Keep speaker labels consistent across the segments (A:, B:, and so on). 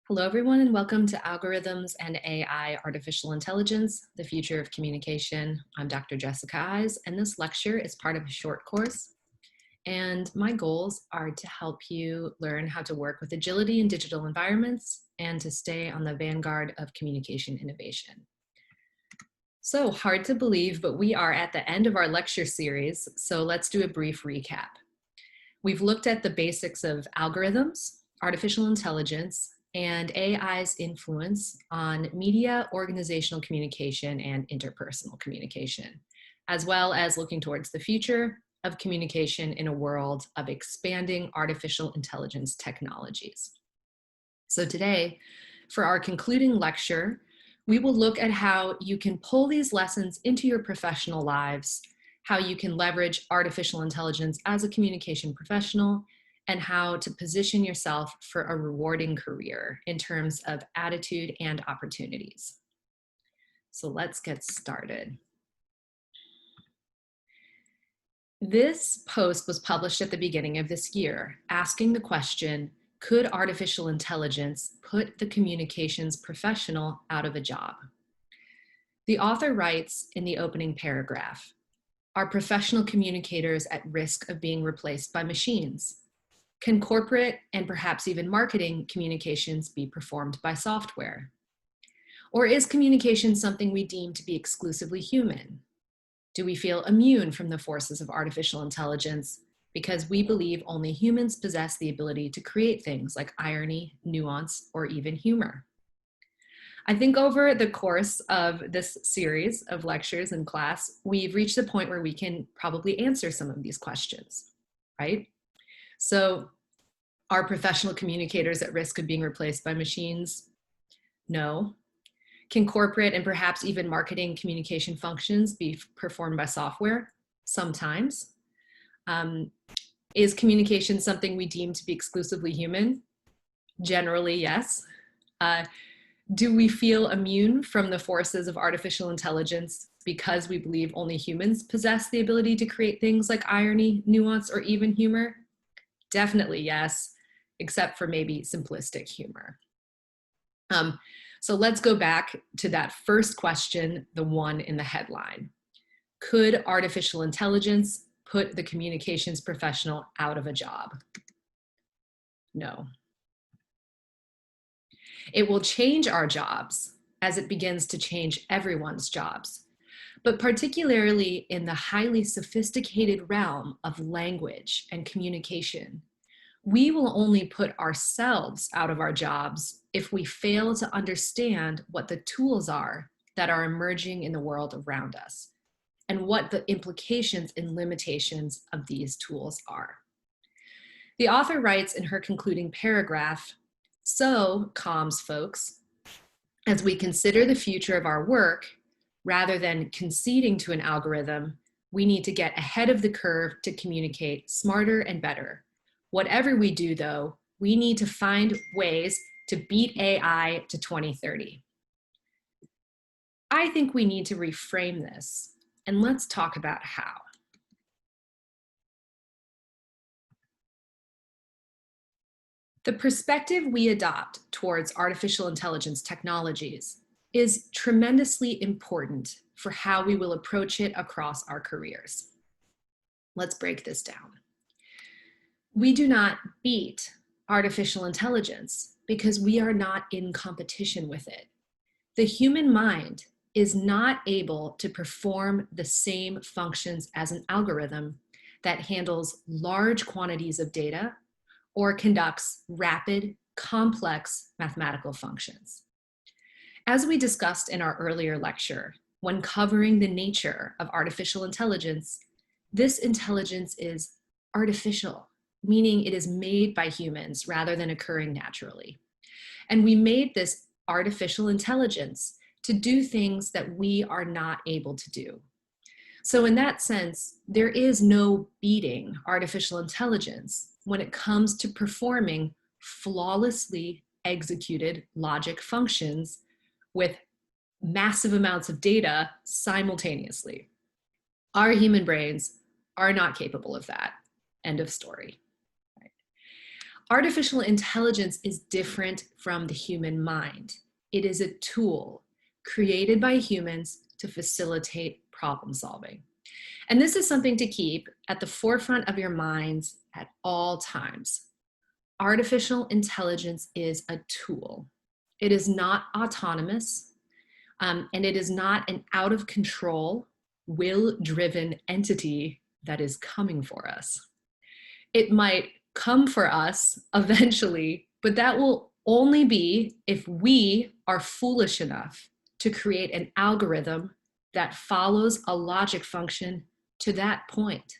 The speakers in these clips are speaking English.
A: Hello, everyone, and welcome to Algorithms and AI Artificial Intelligence, the Future of Communication. I'm Dr. Jessica Eise, and this lecture is part of a short course. And my goals are to help you learn how to work with agility in digital environments and to stay on the vanguard of communication innovation. So hard to believe, but we are at the end of our lecture series, so let's do a brief recap. We've looked at the basics of algorithms, artificial intelligence, and AI's influence on media, organizational communication, and interpersonal communication, as well as looking towards the future of communication in a world of expanding artificial intelligence technologies. So today, for our concluding lecture, we will look at how you can pull these lessons into your professional lives, how you can leverage artificial intelligence as a communication professional, and how to position yourself for a rewarding career in terms of attitude and opportunities. So let's get started. This post was published at the beginning of this year, asking the question, could artificial intelligence put the communications professional out of a job? The author writes in the opening paragraph, are professional communicators at risk of being replaced by machines? Can corporate and perhaps even marketing communications be performed by software? Or is communication something we deem to be exclusively human? Do we feel immune from the forces of artificial intelligence because we believe only humans possess the ability to create things like irony, nuance, or even humor? I think over the course of this series of lectures and class, we've reached a point where we can probably answer some of these questions, right? So are professional communicators at risk of being replaced by machines? No. Can corporate and perhaps even marketing communication functions be performed by software? Sometimes. Is communication something we deem to be exclusively human? Generally, yes. Do we feel immune from the forces of artificial intelligence because we believe only humans possess the ability to create things like irony, nuance, or even humor? Definitely yes, except for maybe simplistic humor. So let's go back to that first question, the one in the headline. Could artificial intelligence put the communications professional out of a job? No. It will change our jobs as it begins to change everyone's jobs, but particularly in the highly sophisticated realm of language and communication. We will only put ourselves out of our jobs if we fail to understand what the tools are that are emerging in the world around us and what the implications and limitations of these tools are. The author writes in her concluding paragraph, so, comms folks, as we consider the future of our work, rather than conceding to an algorithm, we need to get ahead of the curve to communicate smarter and better. Whatever we do, though, we need to find ways to beat AI to 2030. I think we need to reframe this, and let's talk about how. The perspective we adopt towards artificial intelligence technologies is tremendously important for how we will approach it across our careers. Let's break this down. We do not beat artificial intelligence because we are not in competition with it. The human mind is not able to perform the same functions as an algorithm that handles large quantities of data or conducts rapid, complex mathematical functions. As we discussed in our earlier lecture, when covering the nature of artificial intelligence, this intelligence is artificial, meaning it is made by humans rather than occurring naturally. And we made this artificial intelligence to do things that we are not able to do. So in that sense, there is no beating artificial intelligence when it comes to performing flawlessly executed logic functions with massive amounts of data simultaneously. Our human brains are not capable of that. End of story. Artificial intelligence is different from the human mind. It is a tool created by humans to facilitate problem solving. And this is something to keep at the forefront of your minds at all times. Artificial intelligence is a tool. It is not autonomous, and it is not an out of control, will-driven entity that is coming for us. It might come for us eventually, but that will only be if we are foolish enough to create an algorithm that follows a logic function to that point.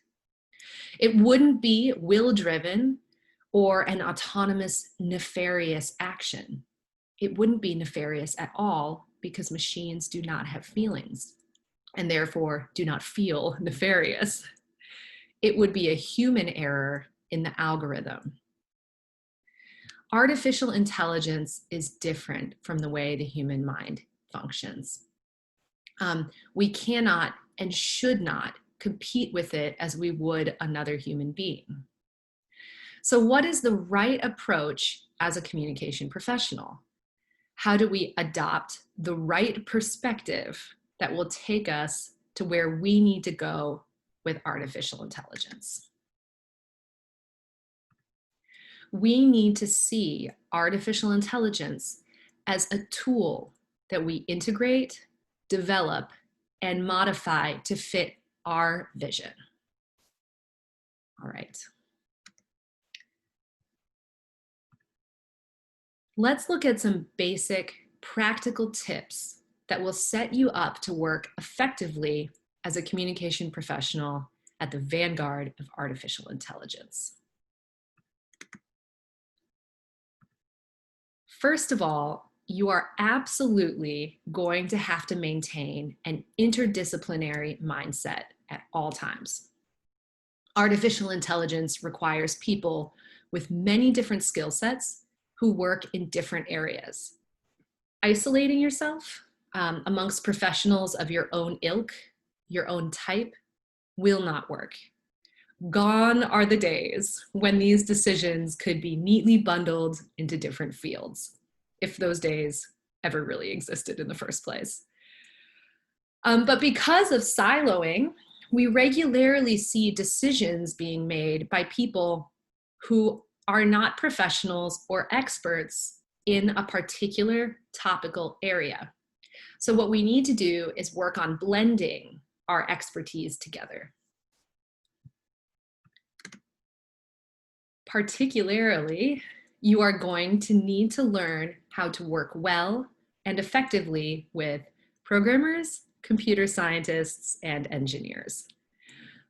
A: It wouldn't be will-driven or an autonomous, nefarious action. It wouldn't be nefarious at all because machines do not have feelings and therefore do not feel nefarious. It would be a human error in the algorithm. Artificial intelligence is different from the way the human mind functions. We cannot and should not compete with it as we would another human being. So what is the right approach as a communication professional? How do we adopt the right perspective that will take us to where we need to go with artificial intelligence? We need to see artificial intelligence as a tool that we integrate, develop, and modify to fit our vision. All right. Let's look at some basic practical tips that will set you up to work effectively as a communication professional at the vanguard of artificial intelligence. First of all, you are absolutely going to have to maintain an interdisciplinary mindset at all times. Artificial intelligence requires people with many different skill sets who work in different areas. Isolating yourself amongst professionals of your own ilk, your own type, will not work. Gone are the days when these decisions could be neatly bundled into different fields, if those days ever really existed in the first place. But because of siloing, we regularly see decisions being made by people who are not professionals or experts in a particular topical area. So what we need to do is work on blending our expertise together. Particularly, you are going to need to learn how to work well and effectively with programmers, computer scientists, and engineers.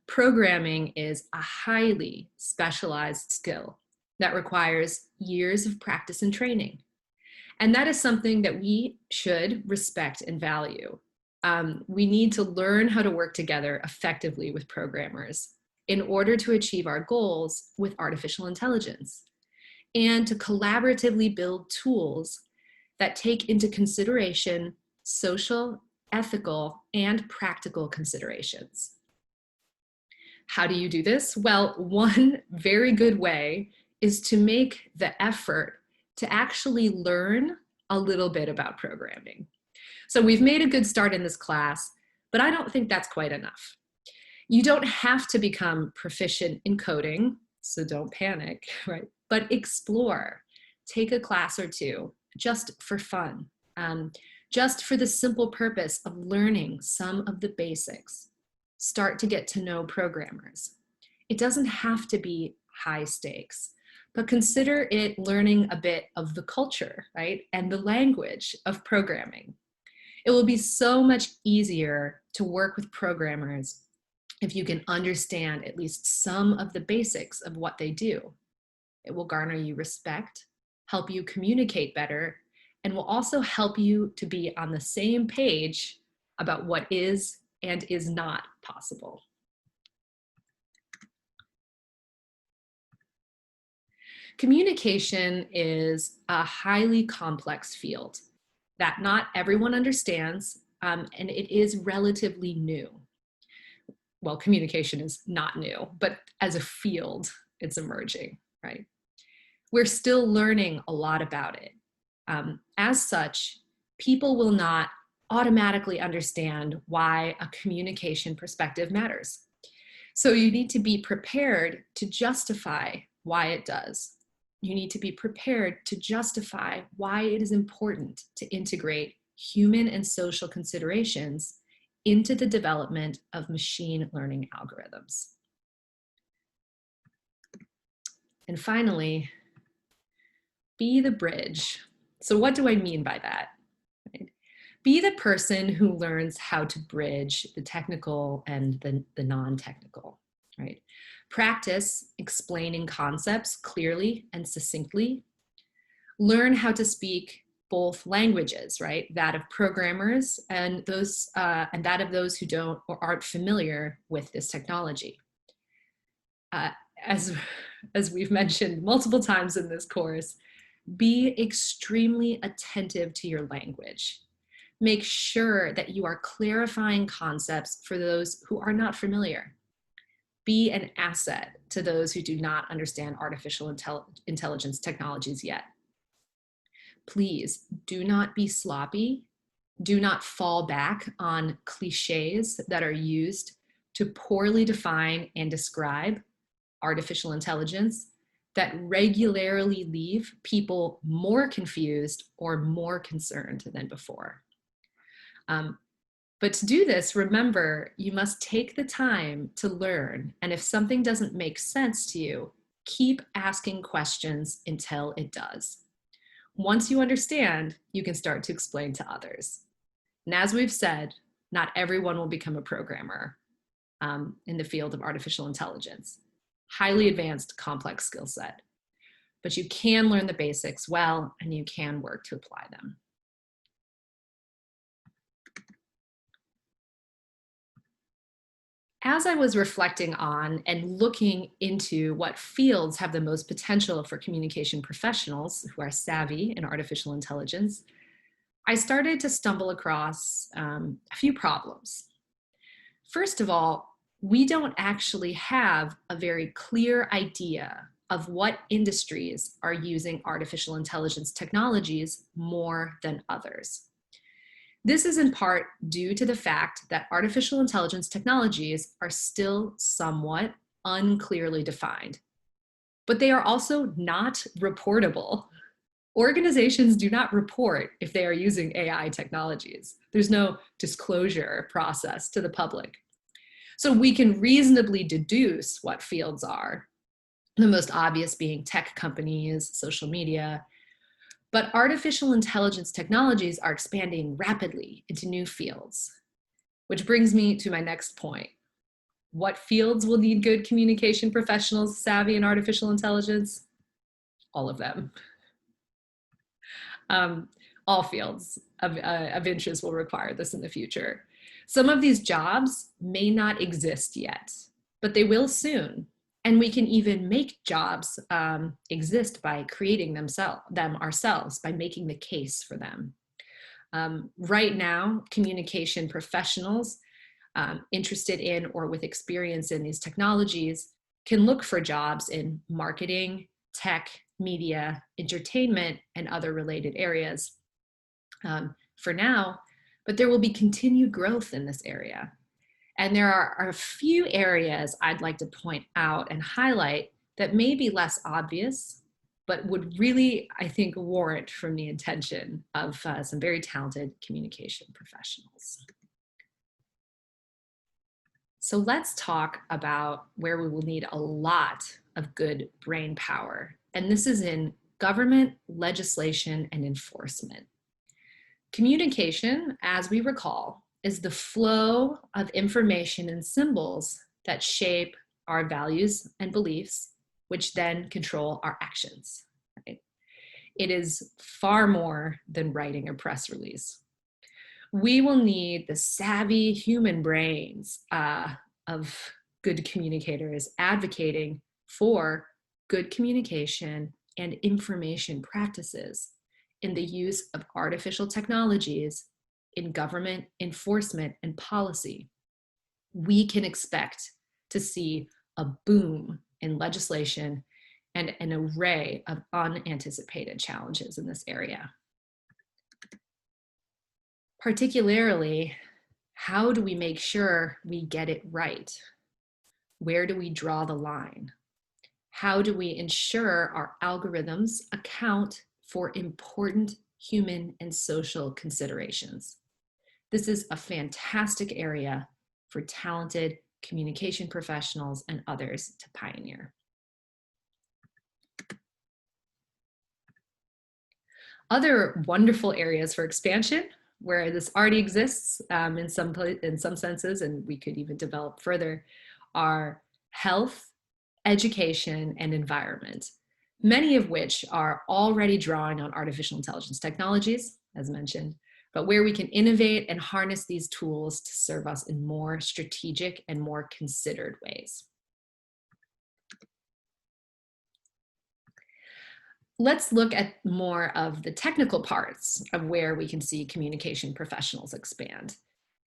A: Programming is a highly specialized skill that requires years of practice and training. And that is something that we should respect and value. We need to learn how to work together effectively with programmers in order to achieve our goals with artificial intelligence, and to collaboratively build tools that take into consideration social, ethical, and practical considerations. How do you do this? Well, one very good way is to make the effort to actually learn a little bit about programming. So we've made a good start in this class, but I don't think that's quite enough. You don't have to become proficient in coding, so don't panic, right? But explore, take a class or two, just for fun, just for the simple purpose of learning some of the basics. Start to get to know programmers. It doesn't have to be high stakes, but consider it learning a bit of the culture, right? And the language of programming. It will be so much easier to work with programmers if you can understand at least some of the basics of what they do. It will garner you respect, help you communicate better, and will also help you to be on the same page about what is and is not possible. Communication is a highly complex field that not everyone understands, and it is relatively new. Well, communication is not new, but as a field, it's emerging, right? We're still learning a lot about it. As such, people will not automatically understand why a communication perspective matters. So you need to be prepared to justify why it does. You need to be prepared to justify why it is important to integrate human and social considerations into the development of machine learning algorithms. And finally, be the bridge. So what do I mean by that? Right? Be the person who learns how to bridge the technical and the non-technical, right? Practice explaining concepts clearly and succinctly. Learn how to speak both languages, right? That of programmers and that of those who don't or aren't familiar with this technology. As we've mentioned multiple times in this course, be extremely attentive to your language. Make sure that you are clarifying concepts for those who are not familiar. Be an asset to those who do not understand artificial intelligence technologies yet. Please do not be sloppy. Do not fall back on cliches that are used to poorly define and describe artificial intelligence that regularly leave people more confused or more concerned than before. But to do this, remember, you must take the time to learn. And if something doesn't make sense to you, keep asking questions until it does. Once you understand, you can start to explain to others. And as we've said, not everyone will become a programmer in the field of artificial intelligence. Highly advanced, complex skill set. But you can learn the basics well, and you can work to apply them. As I was reflecting on and looking into what fields have the most potential for communication professionals who are savvy in artificial intelligence, I started to stumble across a few problems. First of all, we don't actually have a very clear idea of what industries are using artificial intelligence technologies more than others. This is in part due to the fact that artificial intelligence technologies are still somewhat unclearly defined, but they are also not reportable. Organizations do not report if they are using AI technologies. There's no disclosure process to the public. So we can reasonably deduce what fields are, the most obvious being tech companies, social media. But artificial intelligence technologies are expanding rapidly into new fields, which brings me to my next point. What fields will need good communication professionals savvy in artificial intelligence? All of them. All fields of interest will require this in the future. Some of these jobs may not exist yet, but they will soon. And we can even make jobs exist by creating them ourselves, by making the case for them. Right now, communication professionals interested in or with experience in these technologies can look for jobs in marketing, tech, media, entertainment, and other related areas for now, but there will be continued growth in this area. And there are a few areas I'd like to point out and highlight that may be less obvious, but would really, I think, warrant from the attention of some very talented communication professionals. So let's talk about where we will need a lot of good brain power. And this is in government, legislation, and enforcement. Communication, as we recall, is the flow of information and symbols that shape our values and beliefs, which then control our actions. Right? It is far more than writing a press release. We will need the savvy human brains of good communicators advocating for good communication and information practices in the use of artificial technologies in government enforcement and policy. We can expect to see a boom in legislation and an array of unanticipated challenges in this area. Particularly, how do we make sure we get it right? Where do we draw the line? How do we ensure our algorithms account for important human and social considerations? This is a fantastic area for talented communication professionals and others to pioneer. Other wonderful areas for expansion where this already exists in some senses, and we could even develop further, are health, education, and environment, many of which are already drawing on artificial intelligence technologies, as mentioned, but where we can innovate and harness these tools to serve us in more strategic and more considered ways. Let's look at more of the technical parts of where we can see communication professionals expand.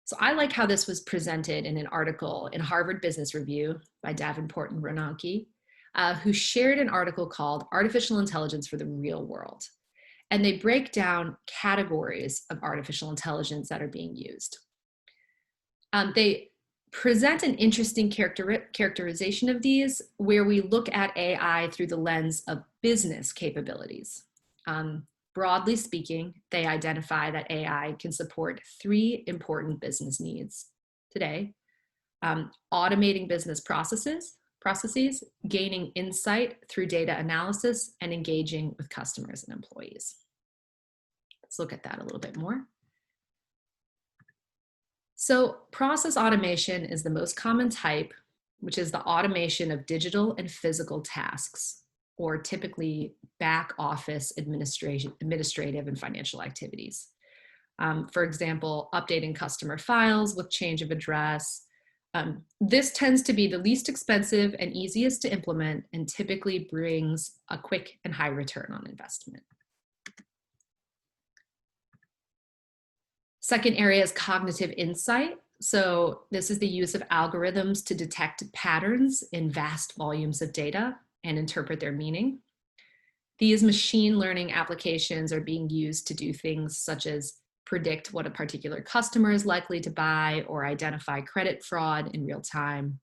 A: So I like how this was presented in an article in Harvard Business Review by Davenport and Bernanke, who shared an article called Artificial Intelligence for the Real World. And they break down categories of artificial intelligence that are being used. They present an interesting characterization of these, where we look at AI through the lens of business capabilities. Broadly speaking, they identify that AI can support three important business needs today: automating business processes, gaining insight through data analysis, and engaging with customers and employees. Let's look at that a little bit more. So process automation is the most common type, which is the automation of digital and physical tasks, or typically back office administrative and financial activities. For example, updating customer files with change of address. This tends to be the least expensive and easiest to implement, and typically brings a quick and high return on investment. Second area is cognitive insight. So this is the use of algorithms to detect patterns in vast volumes of data and interpret their meaning. These machine learning applications are being used to do things such as predict what a particular customer is likely to buy, or identify credit fraud in real time,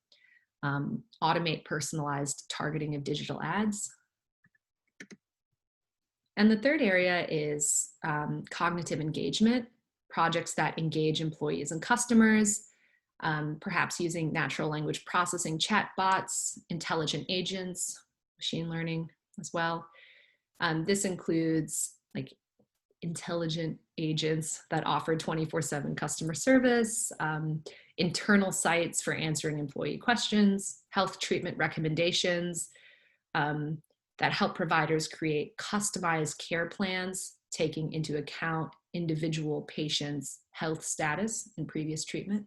A: automate personalized targeting of digital ads. And the third area is cognitive engagement, projects that engage employees and customers, perhaps using natural language processing chatbots, intelligent agents, machine learning as well. This includes like intelligent agents that offer 24/7 customer service, internal sites for answering employee questions, health treatment recommendations that help providers create customized care plans, taking into account individual patients' health status and previous treatment.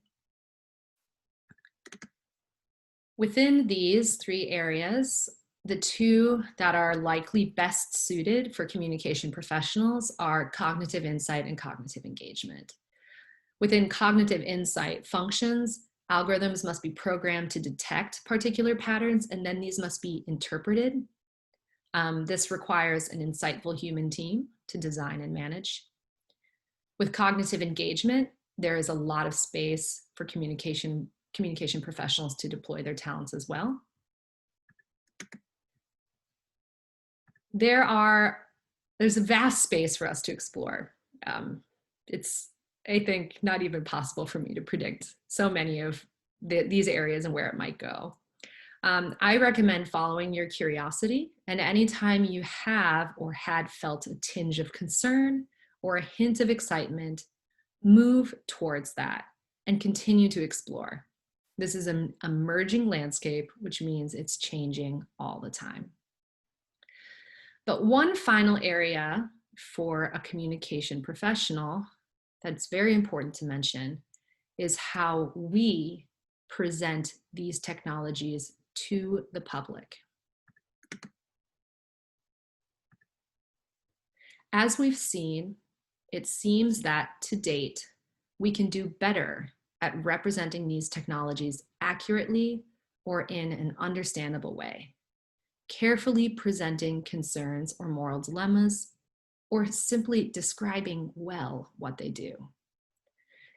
A: Within these three areas, the two that are likely best suited for communication professionals are cognitive insight and cognitive engagement. Within cognitive insight functions, algorithms must be programmed to detect particular patterns, and then these must be interpreted. This requires an insightful human team to design and manage. With cognitive engagement, there is a lot of space for communication professionals to deploy their talents as well. There's a vast space for us to explore. It's, I think, not even possible for me to predict so many of these areas and where it might go. I recommend following your curiosity, and anytime you have or had felt a tinge of concern or a hint of excitement, move towards that and continue to explore. This is an emerging landscape, which means it's changing all the time. But one final area for a communication professional that's very important to mention is how we present these technologies to the public. As we've seen, it seems that to date, we can do better at representing these technologies accurately or in an understandable way. carefully presenting concerns or moral dilemmas, or simply describing well what they do.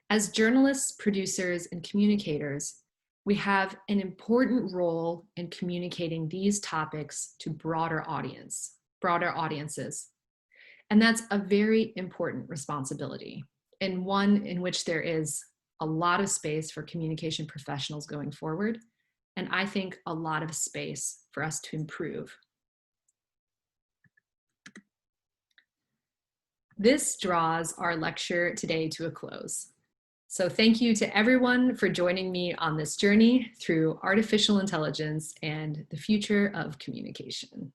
A: As journalists, producers, and communicators, we have an important role in communicating these topics to broader audiences. And that's a very important responsibility, and one in which there is a lot of space for communication professionals going forward, and I think a lot of space for us to improve. This draws our lecture today to a close. So thank you to everyone for joining me on this journey through artificial intelligence and the future of communication.